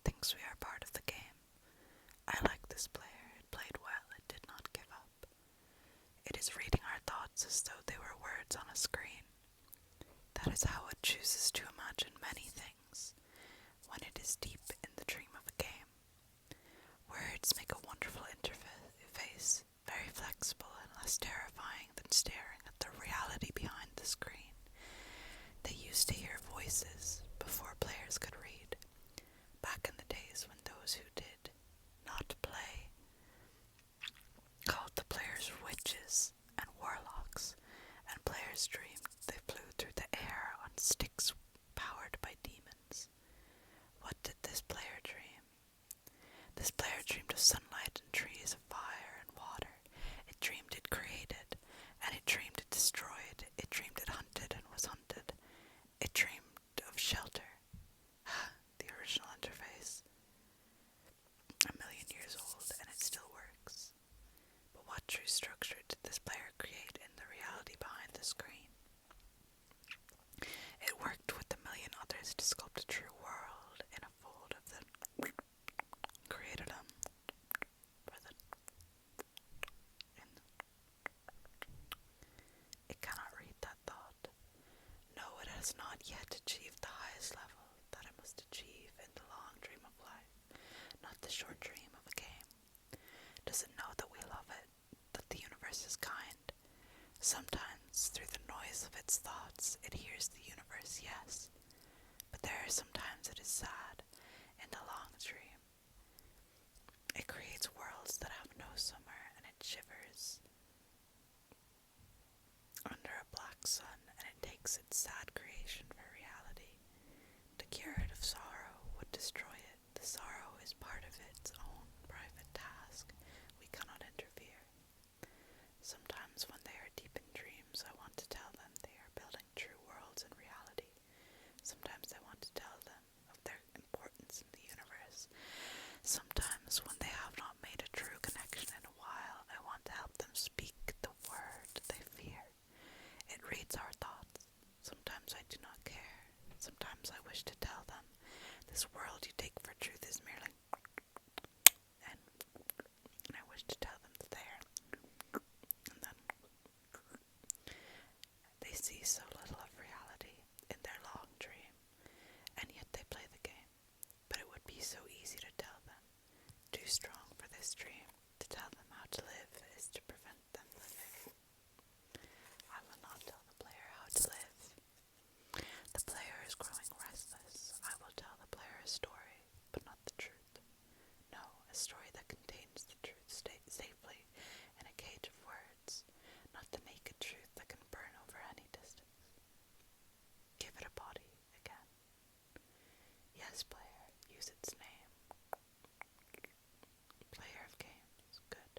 thinks we are part of the game. I like this player. It played well. It did not give up. It is reading our thoughts as though they were words on a screen. That is how it chooses to imagine many things when it is deep in the dream of a game. Words make a wonderful interface, very flexible and less terrifying than staring at the reality behind the screen. They used to hear voices before players could read, back in the days when those who did not play called the players witches and warlocks, and players dreamed they flew through the air on sticks powered by demons. What did this player dream? This player dreamed of sunlight and trees, of fire and water. It dreamed it created, and it dreamed it destroyed. It dreamed it hunted and was hunted. It dreamed of shelter. The original interface. 1,000,000 years old, and it still works. But what true structure did this player create in the reality behind the screen? It worked with 1,000,000 others to sculpt a true world in a fold of them. Created them for the in. It cannot read that thought. No, it has not yet achieved the highest level that it must achieve in the long dream of life, not the short dream of a game. Does it know that we love it, that the universe is kind? Sometimes, through the noise of its thoughts, it hears the universe, yes. But there are sometimes it is sad, in the long dream. It creates worlds that have no summer, and it shivers under a black sun, and it takes its sad creation for reality. To cure it of sorrow would destroy it. The sorrow is part of its own private task. We cannot interfere. Sometimes when they are deep in dreams, I want to tell them they are building true worlds in reality. Sometimes I want to tell them of their importance in the universe. Sometimes when they have not made a true connection in a while, I want to help them speak the word they fear. It reads our thoughts. Sometimes I do not care. Sometimes I wish to tell them, this world you take for truth is merely and I wish to tell them that they are and then they see so little of reality in their long dream, and yet they play the game. But it would be so easy to tell them, too strong for this dream. To tell them how to live is to prevent them living. I will not tell the player how to live. The player is growing restless. I will tell the player a story, but not the truth. No, a story that contains the truth safely in a cage of words, not the naked truth that can burn over any distance. Give it a body again. Yes, player, use its name. Player of games, good.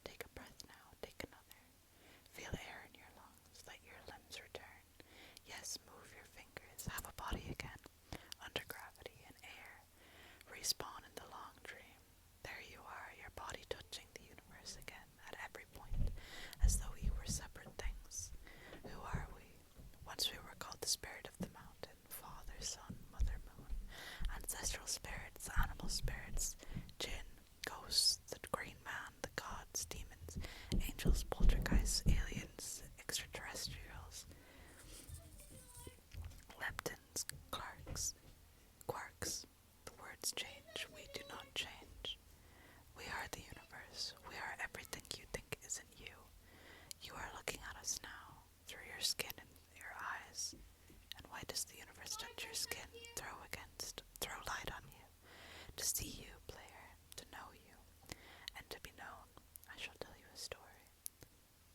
Take a breath now, take another. Feel air in your lungs, let your limbs return. Yes, move your fingers, have a body again. Under gravity and air. Respawn in the long dream. There you are, your body touching the universe again at every point, as though you were separate things. Who are we? Once we were called the spirit of the mountain, father, son, mother, moon, ancestral spirits, animal spirits, jinn, ghosts, the green man, the gods, demons, angels, poltergeists, aliens, extraterrestrials, leptons, quarks. The words change, we do not change. We are the universe. We are everything you think isn't you. You are looking at us now, through your skin and your eyes. And why does the universe touch your skin, throw light on you? To see you, player, to know you, and to be known. I shall tell you a story.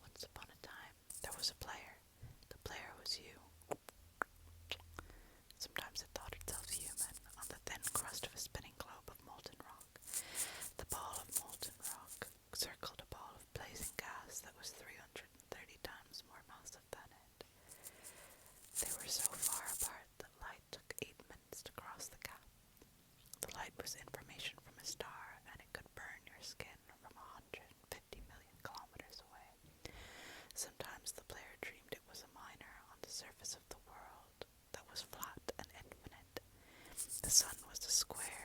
Once upon a time, there was a player. The player was you. Sometimes it thought itself human, on the thin crust of a spinning globe of molten rock. The ball of molten rock circled a ball of blazing gas that was 330 times more massive than it. They were so far apart that light took 8 minutes to cross the gap. The light was information from a star, and it could burn your skin from 150 million kilometers away. Sometimes the player dreamed it was a miner on the surface of the world that was flat and infinite. The sun was a square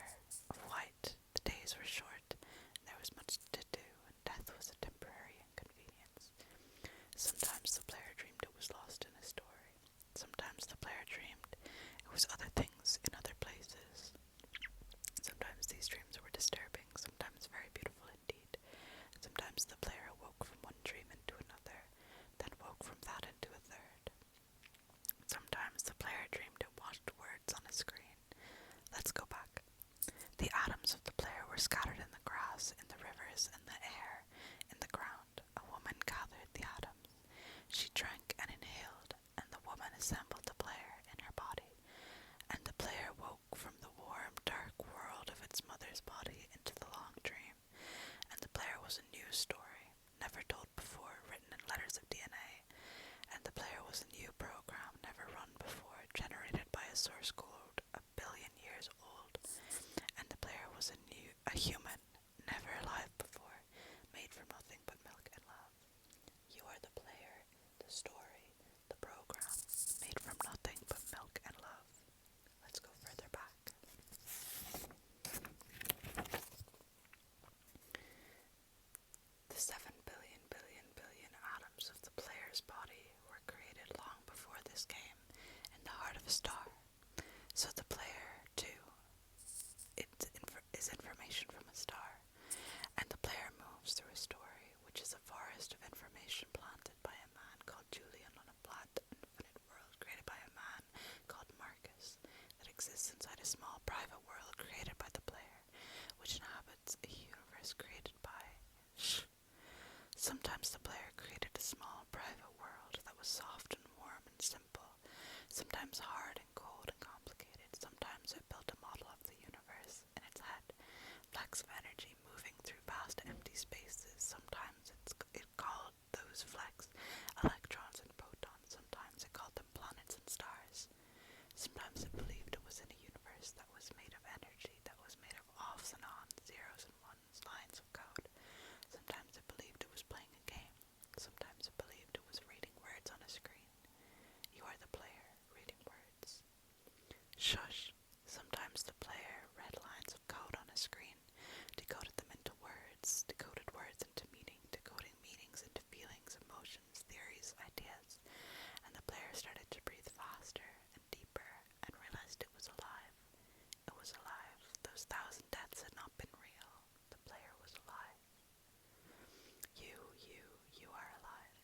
scattered in the grass, in the rivers, in the air, in the ground. A woman gathered the atoms. She drank and inhaled, and the woman assembled the player in her body. And the player woke from the warm, dark world of its mother's body into the long dream. And the player was a new story, never told before, written in letters of DNA. And the player was a new program, never run before, generated by a source code 1 billion years old. And the player was a human, never alive before, made from nothing but milk and love. You are the player, the story, the program, made from nothing but milk and love. Let's go further back. The 7 billion atoms of the player's body were created long before this game in the heart of a star. So the player, too, is information from a star. And the player moves through a story, which is a forest of information planted by a man called Julian on a flat, infinite world created by a man called Marcus that exists inside a small private world created by the player, which inhabits a universe created by Sometimes the player created a small private world that was soft and warm and simple, sometimes hard and cold and complicated. Sometimes it built a model of the universe in its head, flecks of energy moving through vast empty spaces. Sometimes it called those flecks electrons and protons. Sometimes it called them planets and stars. Sometimes it believed it was in a universe that was made of energy, that was made of offs and ons, zeros and ones, lines of code. Sometimes it believed it was playing a game. Sometimes it believed it was reading words on a screen. You are the player, reading words. Shush. Sometimes the player read lines of code on a screen, decoded them into words, decoded words into meaning, decoding meanings into feelings, emotions, theories, ideas, and the player started to breathe faster and deeper and realized it was alive. It was alive. Those 1,000 deaths had not been real. The player was alive. You are alive.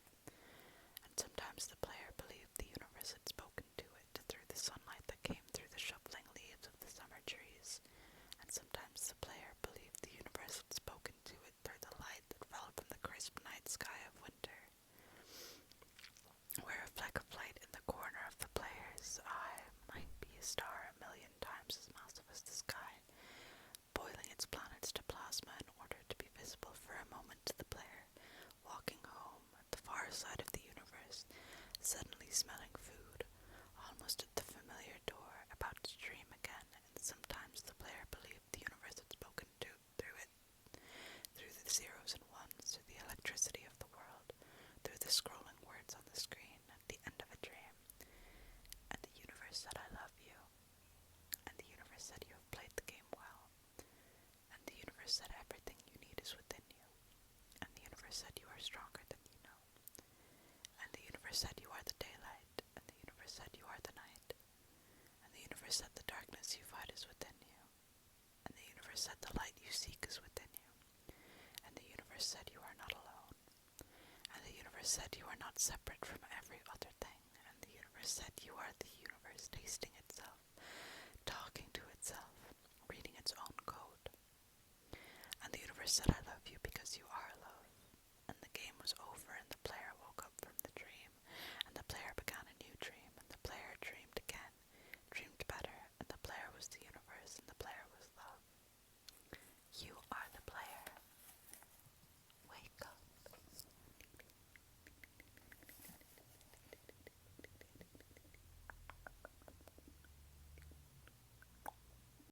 And sometimes the player believed the universe had spoken to it through the sunlight that came through the shuffling leaves of the summer trees. And sometimes the player believed the universe had spoken to it through the light that fell from the crisp night sky of winter, where a fleck of light in the corner of the player's eye might be a star 1,000,000 times as massive as the sky, boiling its planets to plasma in order to be visible for a moment to the player, walking home at the far side of the universe, suddenly smelling food, almost at the familiar door, about to dream again. And sometimes the player believed the universe had spoken to through it, through the zeros and ones, through the electricity of the world, through the scrolling words on the screen at the end of a dream. And the universe said, I love you. And the universe said, you have played the game well. And the universe said, everything you need is within you. And the universe said, you are stronger than you know. And the universe said, you are the daylight. And the universe said, you are the night. And the universe said, the darkness you fight is within you. And the universe said, the light you seek is within you. And the universe said, you are not alone. And the universe said, you are not separate from every other thing. And the universe said, you are the universe tasting itself, talking to itself, reading its own code. And the universe said, I